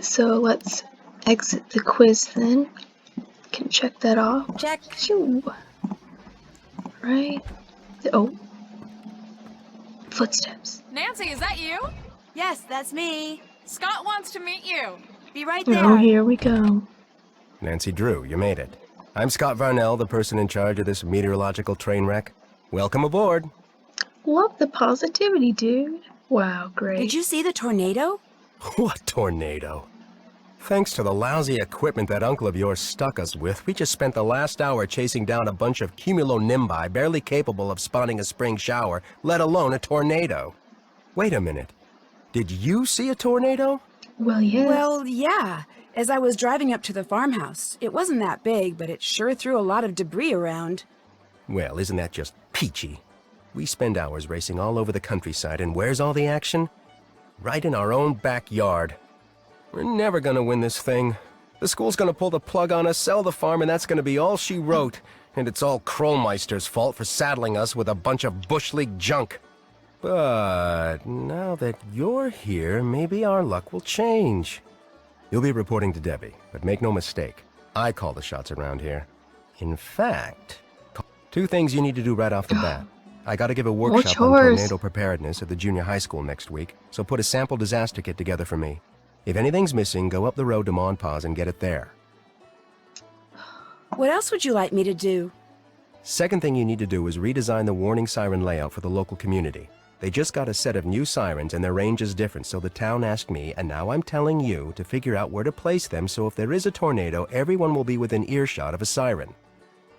So let's exit the quiz then. Can check that off. Check. Phew. Right. Oh. Footsteps. Nancy, is that you? Yes, that's me. Scott wants to meet you. Be right there. Oh, here we go. Nancy Drew, you made it. I'm Scott Varnell, the person in charge of this meteorological train wreck. Welcome aboard. Love the positivity, dude. Wow, great. Did you see the tornado? What tornado? Thanks to the lousy equipment that uncle of yours stuck us with, we just spent the last hour chasing down a bunch of cumulonimbi barely capable of spawning a spring shower, let alone a tornado. Wait a minute. Did you see a tornado? Well, yes. Well, yeah. As I was driving up to the farmhouse, it wasn't that big, but it sure threw a lot of debris around. Well, isn't that just peachy? We spend hours racing all over the countryside, and where's all the action? Right in our own backyard. We're never gonna win this thing. The school's gonna pull the plug on us, sell the farm, and that's gonna be all she wrote. And it's all Krollmeister's fault for saddling us with a bunch of Bush League junk. But now that you're here, maybe our luck will change. You'll be reporting to Debbie, but make no mistake, I call the shots around here. In fact, two things you need to do right off the bat. I gotta give a workshop on tornado preparedness at the junior high school next week, so put a sample disaster kit together for me. If anything's missing, go up the road to Mon Paz and get it there. What else would you like me to do? Second thing you need to do is redesign the warning siren layout for the local community. They just got a set of new sirens and their range is different, so the town asked me, and now I'm telling you, to figure out where to place them so if there is a tornado, everyone will be within earshot of a siren.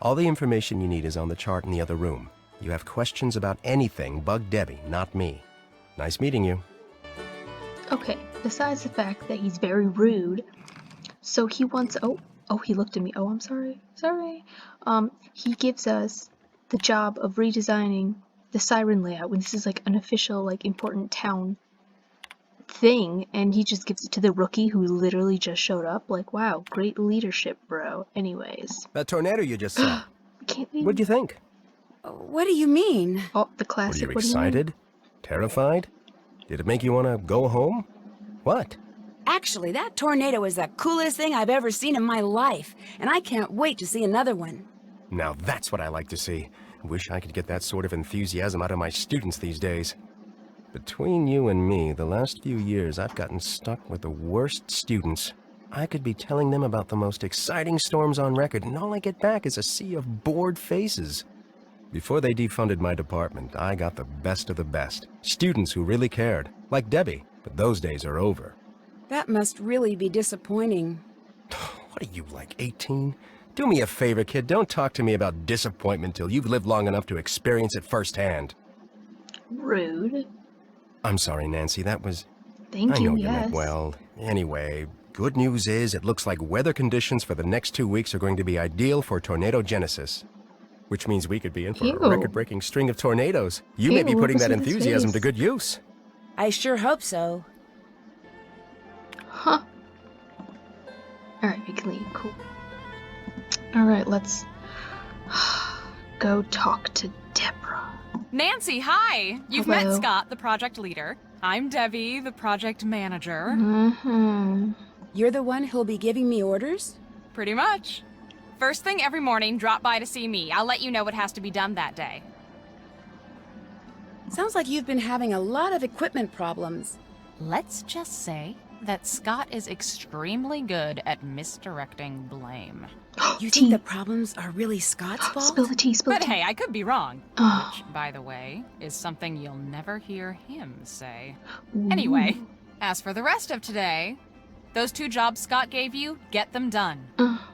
All the information you need is on the chart in the other room. You have questions about anything, bug Debbie, not me. Nice meeting you. Okay, besides the fact that he's very rude, so he wants, oh, he looked at me. Oh, I'm sorry. He gives us the job of redesigning the siren layout when this is like an official, like, important town thing, and he just gives it to the rookie who literally just showed up. Like, wow, great leadership, bro. Anyways. That tornado you just saw. Can't we? What'd you think? What do you mean? Oh, the classic. Were you excited? Terrified? Did it make you want to go home? What? Actually, that tornado is the coolest thing I've ever seen in my life, and I can't wait to see another one. Now that's what I like to see. Wish I could get that sort of enthusiasm out of my students these days. Between you and me, the last few years I've gotten stuck with the worst students. I could be telling them about the most exciting storms on record, and all I get back is a sea of bored faces. Before they defunded my department, I got the best of the best. Students who really cared, like Debbie, but those days are over. That must really be disappointing. What are you, like 18? Do me a favor, kid, don't talk to me about disappointment till you've lived long enough to experience it firsthand. Rude. I'm sorry, Nancy, that was... Thank I you, know you yes. meant well. Anyway, good news is it looks like weather conditions for the next 2 weeks are going to be ideal for tornado genesis. Which means we could be in for a record-breaking string of tornadoes. You may be putting that enthusiasm to good use. I sure hope so. Huh. Alright, we can leave. Cool. Alright, let's go talk to Deborah. Nancy, hi! You've Hello. met Scott, the project leader. I'm Debbie, the project manager. Mm-hmm. You're the one who'll be giving me orders? Pretty much. First thing every morning, drop by to see me. I'll let you know what has to be done that day. Sounds like you've been having a lot of equipment problems. Let's just say that Scott is extremely good at misdirecting blame. You think the problems are really Scott's fault? Spill the tea, spill the But tea. hey, I could be wrong. Oh. Which, by the way, is something you'll never hear him say. Ooh. Anyway, as for the rest of today, those 2 jobs Scott gave you, get them done.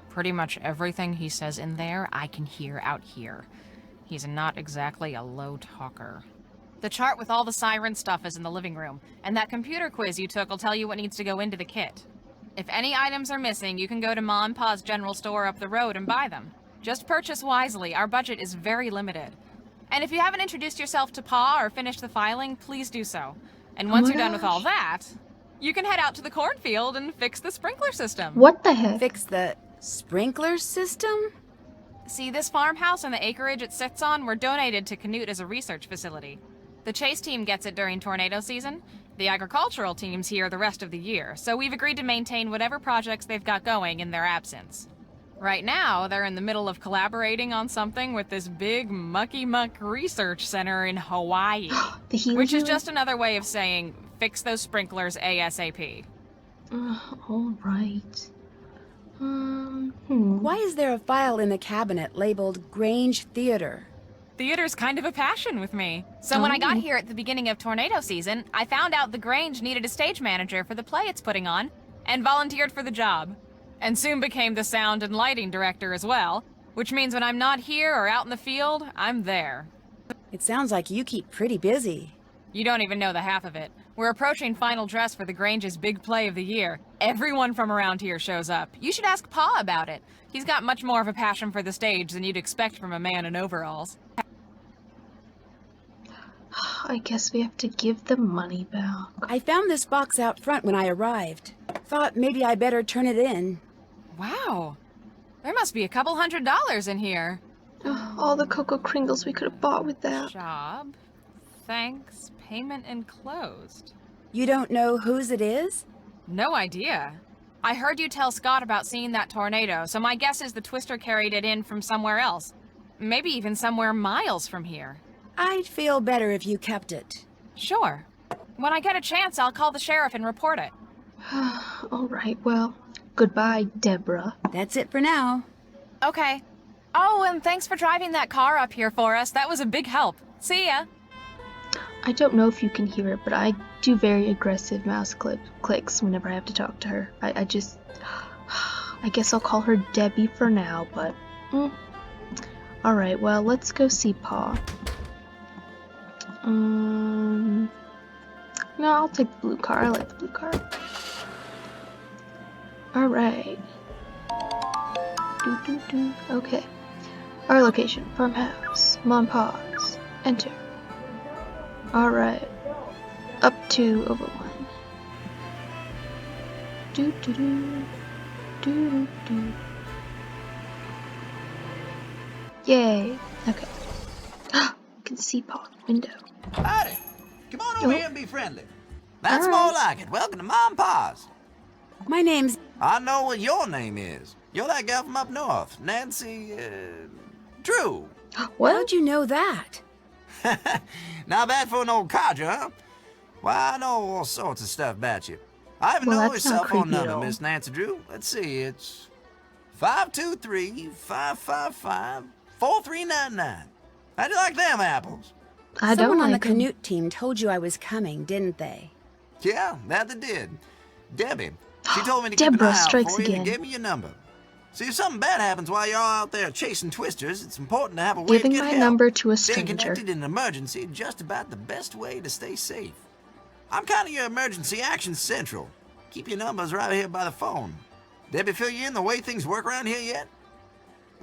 Pretty much everything he says in there, I can hear out here. He's not exactly a low talker. The chart with all the siren stuff is in the living room, and that computer quiz you took will tell you what needs to go into the kit. If any items are missing, you can go to Ma and Pa's general store up the road and buy them. Just purchase wisely, our budget is very limited. And if you haven't introduced yourself to Pa or finished the filing, please do so. And once you're done with all that, you can head out to the cornfield and fix the sprinkler system. What the heck? Fix the sprinkler system? See, this farmhouse and the acreage it sits on were donated to Canute as a research facility. The chase team gets it during tornado season. The agricultural team's here the rest of the year, so we've agreed to maintain whatever projects they've got going in their absence. Right now, they're in the middle of collaborating on something with this big mucky-muck research center in Hawaii. The healing Which is healer? just another way of saying, fix those sprinklers ASAP. All right. Why is there a file in the cabinet labeled Grange Theater? Theater's kind of a passion with me. So when I got here at the beginning of tornado season, I found out the Grange needed a stage manager for the play it's putting on, and volunteered for the job. And soon became the sound and lighting director as well, which means when I'm not here or out in the field, I'm there. It sounds like you keep pretty busy. You don't even know the half of it. We're approaching final dress for the Grange's big play of the year. Everyone from around here shows up. You should ask Pa about it. He's got much more of a passion for the stage than you'd expect from a man in overalls. I guess we have to give the money back. I found this box out front when I arrived. Thought maybe I better turn it in. Wow. There must be a couple $100 in here. All the Koko Kringles we could have bought with that. Job. Thanks. Payment enclosed. You don't know whose it is? No idea. I heard you tell Scott about seeing that tornado, so my guess is the Twister carried it in from somewhere else. Maybe even somewhere miles from here. I'd feel better if you kept it. Sure. When I get a chance, I'll call the sheriff and report it. All right, well, goodbye, Deborah. That's it for now. Okay. Oh, and thanks for driving that car up here for us. That was a big help. See ya. I don't know if you can hear it, but I do very aggressive mouse clicks whenever I have to talk to her. I guess I'll call her Debbie for now, but... Alright, well, let's go see Pa. No, I'll take the blue car. I like the blue car. Alright. Okay. Our location, farmhouse. Mom, pause. Enter. Alright. Up 2 over 1. Yay. Okay. You can see Pa in the window. Howdy. Come on over Oh. here and be friendly. That's All right. more like it. Welcome to Mom and Pa's. My name's... I know what your name is. You're that gal from up north, Nancy, Drew. What? How'd you know that? Not bad for an old codger, huh? Why, I know all sorts of stuff about you. I even Well, know your that's not cell phone creepy at number, all. Miss Nancy Drew. Let's see, it's 523-555-4399. How'd you like them apples? I Someone don't on the like 'em. Canute team told you I was coming, didn't they? Yeah, that they did. Debbie. She told me to keep an Deborah eye out strikes for you and again. gave me your number. See, if something bad happens while you're out there chasing twisters, it's important to have a way Giving to get my help. number to a Staying stranger. connected in an emergency is just about the best way to stay safe. I'm kind of your emergency action central. Keep your numbers right here by the phone. Debbie fill you in the way things work around here yet?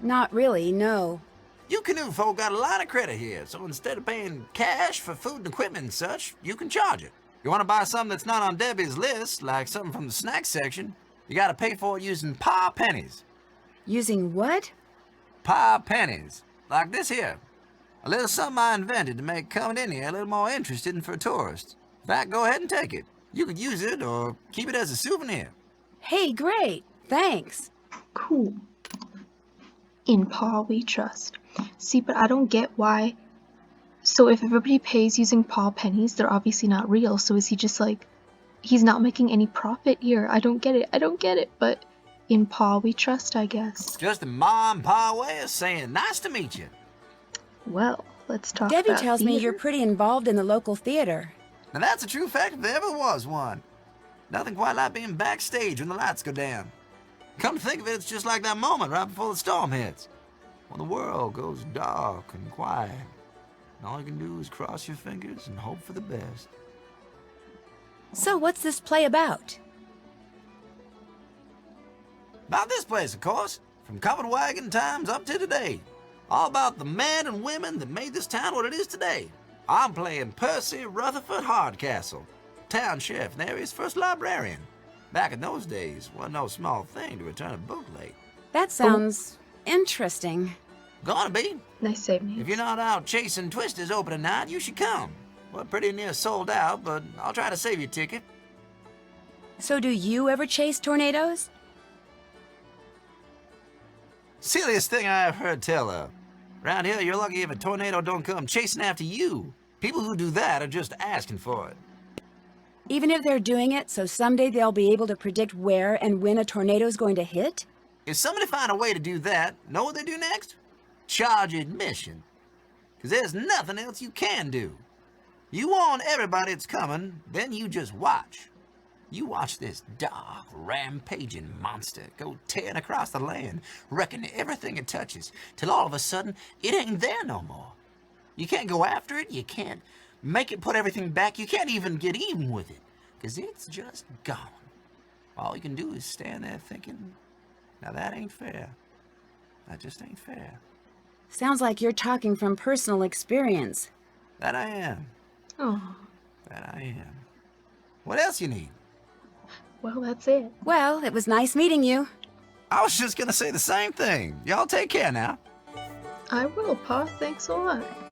Not really, no. You Canute folk got a line of credit here, so instead of paying cash for food and equipment and such, you can charge it. You want to buy something that's not on Debbie's list, like something from the snack section, you got to pay for it using Pa pennies. Using what? Pa pennies. Like this here. A little something I invented to make coming in here a little more interesting for tourists. In fact, go ahead and take it. You could use it or keep it as a souvenir. Hey, great. Thanks. Cool. In Pa we trust. See, but I don't get why. So if everybody pays using Pa pennies, they're obviously not real. So is he just like, he's not making any profit here? I don't get it. I don't get it. But in Pa we trust, I guess. Just a Ma and Pa way of saying nice to meet you. Well, let's talk Debbie about tells me theater. you're pretty involved in the local theater. Now that's a true fact if there ever was one. Nothing quite like being backstage when the lights go down. Come to think of it, it's just like that moment right before the storm hits. When the world goes dark and quiet. And all you can do is cross your fingers and hope for the best. So what's this play about? About this place, of course. From covered wagon times up to today. All about the men and women that made this town what it is today. I'm playing Percy Rutherford Hardcastle, town sheriff and the area's first librarian. Back in those days, wasn't no small thing to return a book late. That sounds interesting. Gonna be. Nice save names. If you're not out chasing twisters opening night, you should come. We're pretty near sold out, but I'll try to save your ticket. So do you ever chase tornadoes? Silliest thing I've heard tell of. Around here, you're lucky if a tornado don't come chasing after you. People who do that are just asking for it. Even if they're doing it so someday they'll be able to predict where and when a tornado's going to hit? If somebody find a way to do that, know what they do next? Charge admission. Because there's nothing else you can do. You warn everybody it's coming, then you just watch. You watch this dark, rampaging monster go tearing across the land, wrecking everything it touches, till all of a sudden, it ain't there no more. You can't go after it, you can't make it put everything back, you can't even get even with it, because it's just gone. All you can do is stand there thinking, now that ain't fair. That just ain't fair. Sounds like you're talking from personal experience. That I am. Oh, That I am. What else you need? well, that's it. Well, it was nice meeting you. I was just gonna say the same thing. Y'all take care now. I will, Pa. Thanks a lot.